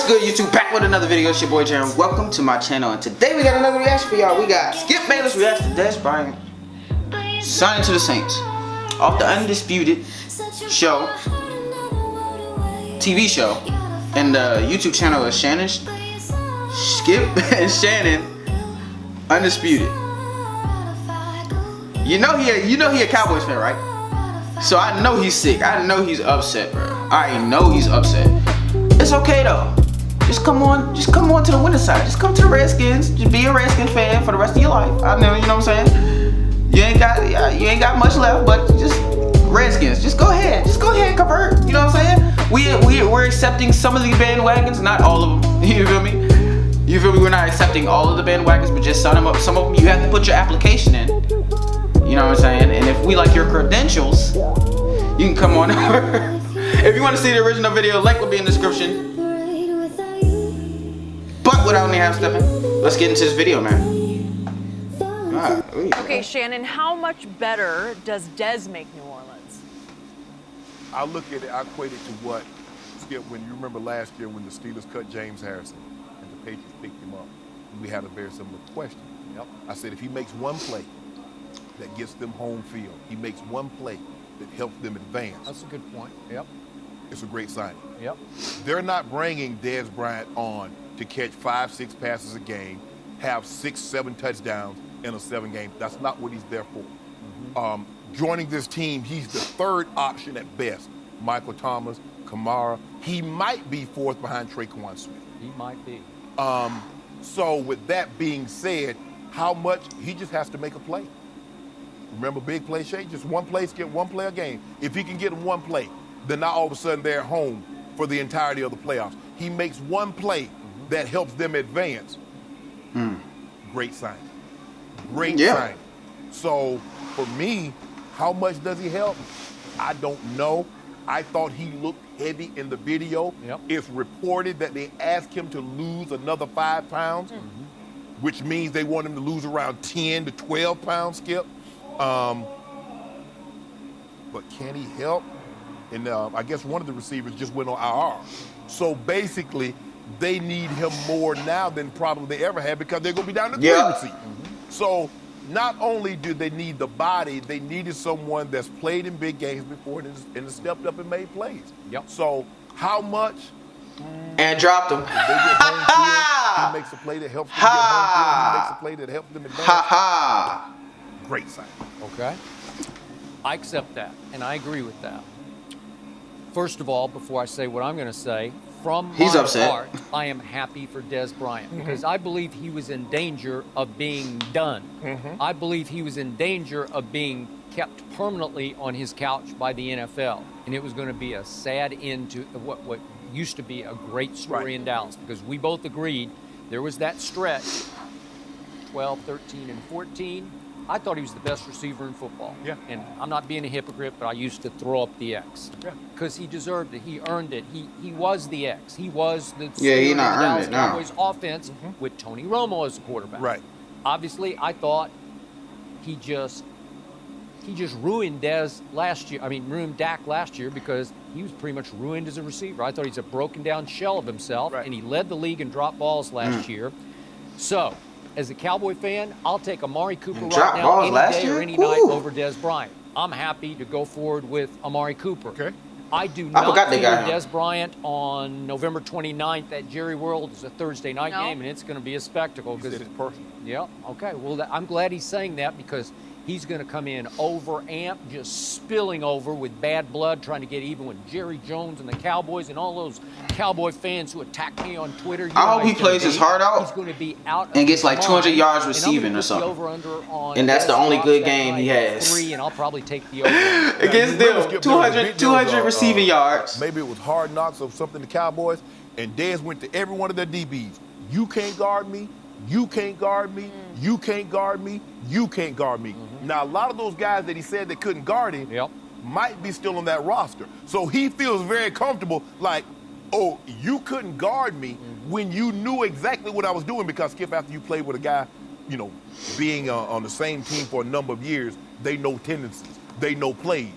What's good, YouTube? Back with another video. It's your boy Jeremy. Welcome to my channel, and today we got another reaction for y'all. We got Skip Bayless reacts to Dez Bryant signing to the Saints off the Undisputed show, TV show, and the YouTube channel is Skip&Shannon Undisputed. You know he a Cowboys fan, right? So I know he's sick. I know he's upset, bro. I know he's upset. It's okay though. Just come on to the winning side. Just come to the Redskins. Just be a Redskin fan for the rest of your life. I know, you know what I'm saying? You ain't got much left, but just Redskins. Just go ahead and convert. You know what I'm saying? We're accepting some of the bandwagons, not all of them. You feel me? You feel me? We're not accepting all of the bandwagons, but just sign them up. Some of them you have to put your application in. You know what I'm saying? And if we like your credentials, you can come on over. If you want to see the original video, link will be in the description. But without any half stepping, let's get into this video, man. Okay, Shannon, how much better does Dez make New Orleans? I look at it, I equate it to what, Skip, when you remember last year when the Steelers cut James Harrison and the Patriots picked him up, we had a very similar question. Yep. I said if he makes one play that gets them home field, he makes one play that helps them advance. That's a good point. Yep. It's a great signing. Yep. They're not bringing Dez Bryant on to catch 5-6 passes a game, have 6-7 touchdowns in a 7-game. That's not what he's there for. Mm-hmm. Joining this team, he's the third option at best. Michael Thomas, Kamara. He might be fourth behind Traquan Smith. He might be. So with that being said, how much? He just has to make a play. Remember big play, Shay? Just one play, Skip, one play a game. If he can get him one play, then now all of a sudden they're home for the entirety of the playoffs. He makes one play that helps them advance. Great sign. Great sign. So for me, how much does he help? I don't know. I thought he looked heavy in the video. Yep. It's reported that they asked him to lose another 5 pounds, which means they want him to lose around 10 to 12 pounds, Skip. But can he help? And I guess one of the receivers just went on IR. So basically, they need him more now than probably they ever had because they're going to be down to 3 receivers. So not only do they need the body, they needed someone that's played in big games before and has stepped up and made plays. Yep. So how much? And dropped him. If they get home field, he makes a play that helps them get home field. He makes a play that helps them advance. Great sign. Okay. I accept that, and I agree with that. First of all, before I say what I'm going to say, from my heart, I am happy for Dez Bryant because I believe he was in danger of being done. I believe he was in danger of being kept permanently on his couch by the NFL, and it was going to be a sad end to what used to be a great story in Dallas because we both agreed there was that stretch, 12, 13, and 14. I thought he was the best receiver in football. Yeah. And I'm not being a hypocrite, but I used to throw up the X. Yeah. Because he deserved it. He earned it. He was the X. He was the Dallas Cowboys offense with Tony Romo as the quarterback. Right. Obviously, I thought he just ruined Dez last year. I mean, ruined Dak last year because he was pretty much ruined as a receiver. I thought he's a broken down shell of himself, and he led the league in drop balls last year. So, as a Cowboy fan, I'll take Amari Cooper right now any day or any night over Dez Bryant. I'm happy to go forward with Amari Cooper. Okay. I do not fear Dez Bryant on November 29th at Jerry World. It's a Thursday night game, and it's going to be a spectacle. Because it's personal. Yeah, okay. Well, I'm glad he's saying that because he's going to come in overamped, just spilling over with bad blood, trying to get even with Jerry Jones and the Cowboys and all those Cowboy fans who attack me on Twitter. I hope he plays his heart out. He's going to be out and gets like 200 yards receiving or something. And that's the only good game he has. 3, and I'll probably take the over. Against them, 200 receiving yards. Maybe it was Hard Knocks or something, the Cowboys, and Dez went to every one of their DBs. You can't guard me. You can't guard me. You can't guard me. You can't guard me. Now, a lot of those guys that he said that couldn't guard him might be still on that roster. So he feels very comfortable like, oh, you couldn't guard me when you knew exactly what I was doing because, Skip, after you played with a guy, you know, being on the same team for a number of years, they know tendencies. They know plays.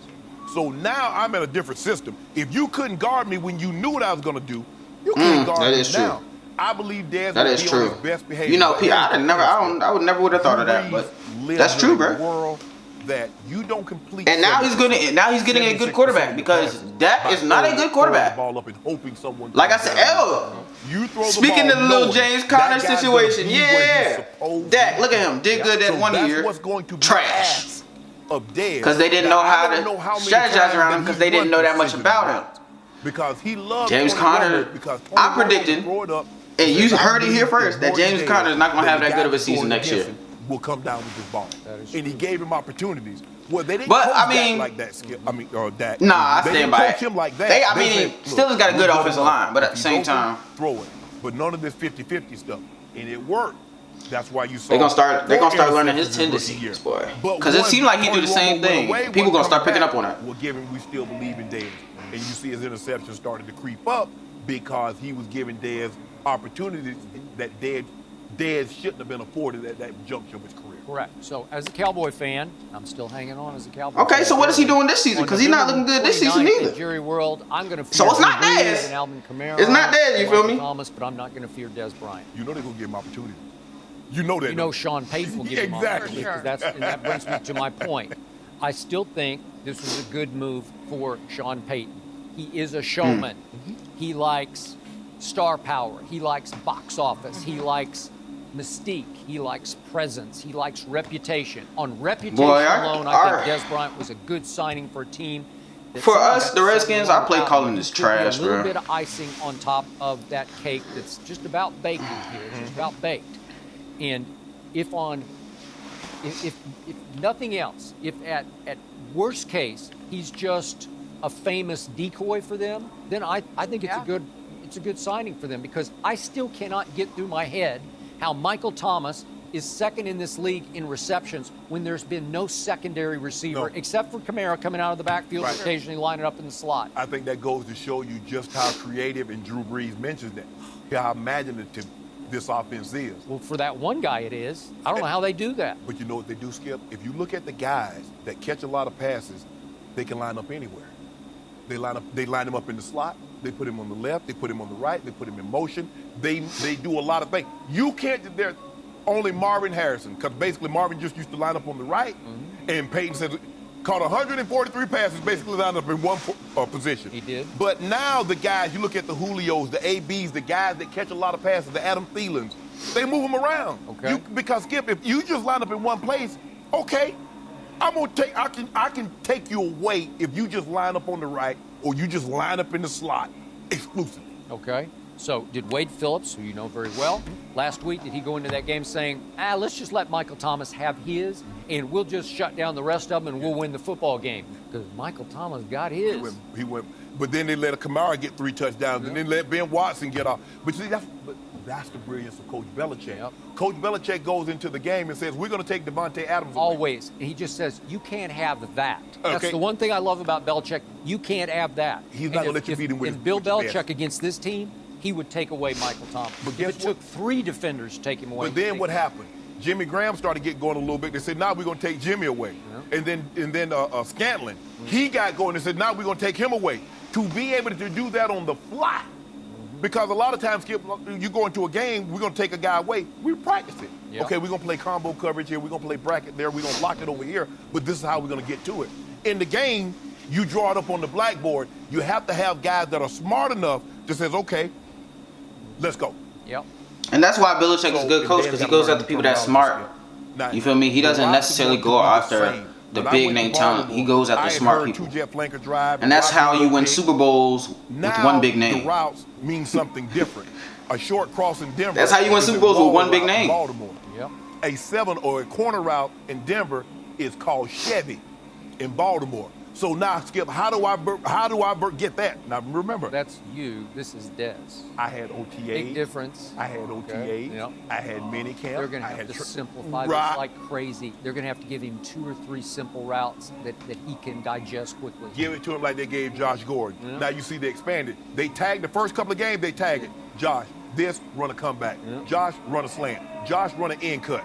So now I'm in a different system. If you couldn't guard me when you knew what I was going to do, You can't guard that him is true. now. I believe Dez That would is be true. on his best behavior. You know, But I would never would have thought of that, but that's true, bro. That you don't complete. And now he's getting a good quarterback because Dak is not a good quarterback. Ball up and hoping someone Like I said, you throw the speaking ball of the little knowing James that Conner guy's gonna situation, be where he's yeah. supposed Dak, to look at be. him, did good that So one that's year. what's going to be Trash. asked of Dez. Because they didn't know how to strategize around him because they didn't know that much about him. Because he loves James Conner. I'm predicting, and you heard it here first, that James Conner is not going to have that good of a season next year. Will come down with this ball, and he gave him opportunities. Well, they didn't But, coach I mean- Dak like that, Skip. or Dak. Nah, I They stand didn't by coach it. him like that. They They said, still has got a "Look, good we're offensive gonna- line, but at if the same he's open, time, throw it. But none of this 50-50 stuff, and it worked. That's why you saw. they're gonna start learning his interceptions rookie year. tendencies, boy. But Because it once seemed like he do the Tony same Romo went thing. away, People one gonna start coming picking up back, on that. Well, given we still believe in Dez, and you see his interceptions started to creep up because he was giving Dez opportunities that Dez shouldn't have been afforded at that juncture of his career. Correct. So as a Cowboy fan, I'm still hanging on as a Cowboy Okay, fan. so what is he doing this season? On Because he's not November looking good this season 29th either. at Jerry World, I'm going to fear So it's not Drew Brees Dez. and Alvin Kamara. It's not Dez, you feel Michael me? Thomas, but I'm not going to fear Dez Bryant. You know they're gonna give him opportunity. You know that. You know Sean Payton will give him Exactly. opportunity, and that brings me to my point. I still think this was a good move for Sean Payton. He is a showman. He likes star power. He likes box office. He likes mystique. He likes presence. He likes reputation. On reputation alone, I think Dez Bryant was a good signing for a team. For us, the Redskins, I play calling this trash, A little bro. bit of icing on top of that cake that's just about baked here. It's just about baked. And if nothing else, if at worst case he's just a famous decoy for them, then I think it's a good signing for them, because I still cannot get through my head how Michael Thomas is second in this league in receptions when there's been no secondary receiver except for Kamara coming out of the backfield and occasionally lining up in the slot. I think that goes to show you just how creative, and Drew Brees mentions that, how imaginative this offense is. Well, for that one guy it is. I don't know how they do that. But you know what they do, Skip? If you look at the guys that catch a lot of passes, they can line up anywhere. They line them up in the slot. They put him on the left. They put him on the right. They put him in motion. They do a lot of things. You can't. They're only Marvin Harrison, because basically Marvin just used to line up on the right, and Peyton said caught 143 passes, basically lined up in one position. He did. But now the guys, you look at the Julios, the ABs, the guys that catch a lot of passes, the Adam Thielens, they move them around. Okay. Because Skip, if you just line up in one place, okay, I can take you away if you just line up on the right or you just line up in the slot exclusively. Okay. So did Wade Phillips, who you know very well, last week, did he go into that game saying, let's just let Michael Thomas have his, and we'll just shut down the rest of them and we'll win the football game? Because Michael Thomas got his. He went, but then they let Kamara get 3 touchdowns, and then let Ben Watson get off. But see, that's the brilliance of Coach Belichick. Yep. Coach Belichick goes into the game and says, we're going to take Devontae Adams away. Always. And he just says, you can't have that. That's Okay. the one thing I love about Belichick. You can't have that. He's not going to let you beat him with And Bill with his Belichick best. against this team, he would take away Michael Thomas. But If guess it took 3 defenders to take him away. But then what happened? Jimmy Graham started getting going a little bit. They said, now we're going to take Jimmy away. Yeah. And then Scantlin, he got going. They said, now we're going to take him away. To be able to do that on the fly, because a lot of times, Skip, you go into a game, we're going to take a guy away. We practice it. Yep. Okay, we're going to play combo coverage here. We're going to play bracket there. We're going to block it over here. But this is how we're going to get to it. In the game, you draw it up on the blackboard. You have to have guys that are smart enough to say, okay, let's go. Yep. And that's why Belichick is a good coach, because he goes after people that's smart. Now, You feel me? He doesn't necessarily go after the big name talent. He goes after smart people. And that's how you win Super Bowls with one big name. The routes mean something different. A short cross in Denver. That's how you win Super Bowls with one big route in name. Baltimore. Yep. A 7 or a corner route in Denver is called Chevy in Baltimore. So now, Skip, how do I get that? Now remember, That's you. This is Dez. I had OTAs. Big difference. I had OTAs. Okay. Yep. I had minicamp. They're going to have to simplify this like crazy. They're going to have to give him 2 or 3 simple routes that he can digest quickly. Give it to him like they gave Josh Gordon. Yeah. Now you see they expanded. They tagged the first couple of games. They tagged it. Josh, this run a comeback. Yeah. Josh, run a slant. Josh, run an end cut.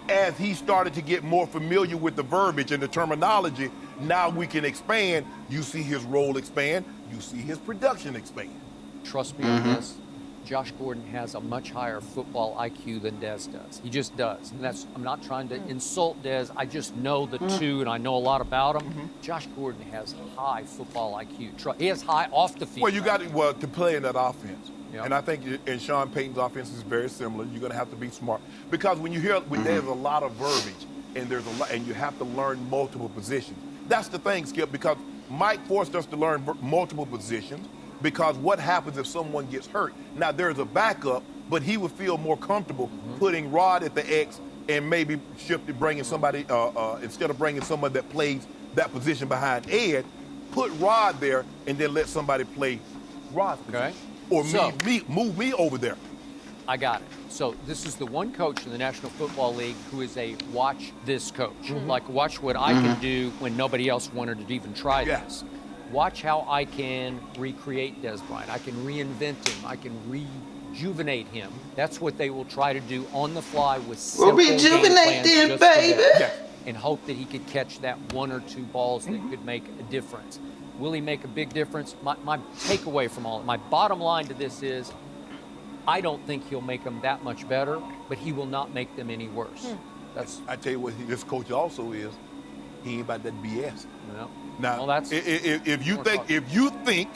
As he started to get more familiar with the verbiage and the terminology, now we can expand. You see his role expand. You see his production expand. Trust me on this. Josh Gordon has a much higher football IQ than Dez does. He just does. And I'm not trying to insult Dez. I just know the two, and I know a lot about him. Josh Gordon has high football IQ. He has high off the field. Well, you got to play in that offense. Yep. And I think in Sean Payton's offense is very similar. You're going to have to be smart. Because when you hear, there's a lot of verbiage, and you have to learn multiple positions. That's the thing, Skip, because Mike forced us to learn multiple positions. Because what happens if someone gets hurt? Now, there's a backup, but he would feel more comfortable putting Rod at the X and maybe bringing somebody, instead of bringing someone that plays that position behind Ed, put Rod there and then let somebody play Rod's position. Or move me over there. I got it. So this is the one coach in the National Football League who is a watch this coach. Like, watch what I can do when nobody else wanted to even try this. Watch how I can recreate Dez Bryant. I can reinvent him. I can rejuvenate him. That's what they will try to do on the fly with simple game plans them, baby. And hope that he could catch that one or two balls that could make a difference. Will he make a big difference? My takeaway from my bottom line to this is, I don't think he'll make them that much better, but he will not make them any worse. I tell you what, this coach also is, he ain't about that BS. Now, well, if you think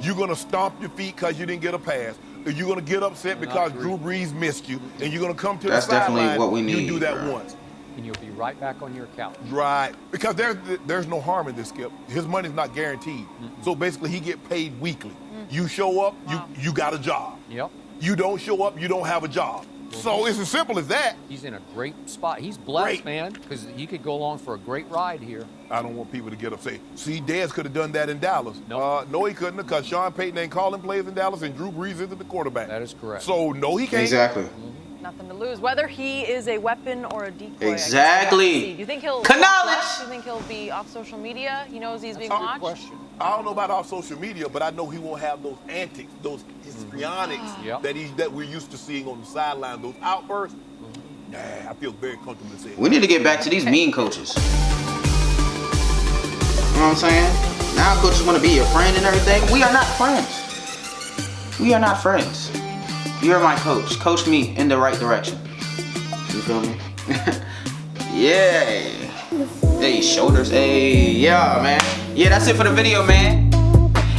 you're gonna stomp your feet because you didn't get a pass, or you're gonna get upset because Drew Brees missed you, and you're gonna come to the sideline, what we need. You do that once, and you'll be right back on your couch. Right, because there's no harm in this, Skip. His money's not guaranteed, so basically he get paid weekly. You show up, you got a job. Yep. You don't show up, you don't have a job. So it's as simple as that. He's in a great spot. He's blessed, man, because he could go along for a great ride here. I don't want people to get upset. See, Dez could have done that in Dallas. Nope. No, he couldn't, because Sean Payton ain't calling plays in Dallas, and Drew Brees isn't the quarterback. That is correct. So, no, he can't. Exactly. Nothing to lose. Whether he is a weapon or a decoy. Exactly. Do you think he'll Knowledge. Do you think he'll be off social media? He knows he's being That's a watched? good question. I don't know about off social media, but I know he won't have those antics, those histrionics that we're used to seeing on the sideline, those outbursts. Nah, I feel very comfortable to say it. We need to get back to these mean coaches. You know what I'm saying? Now coaches want to be your friend and everything. We are not friends. We are not friends. You're my coach. Coach me in the right direction. You feel me? Yeah. Hey, shoulders. Hey, yeah, man. Yeah, that's it for the video, man.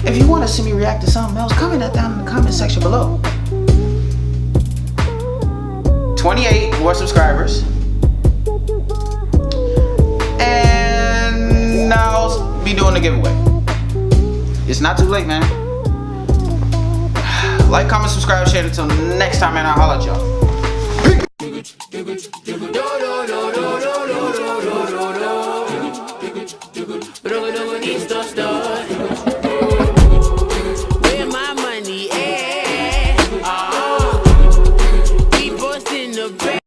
If you want to see me react to something else, comment that down in the comment section below. 28 more subscribers. And I'll be doing the giveaway. It's not too late, man. Like, comment, subscribe, share. Until next time, man, I'll holla at y'all.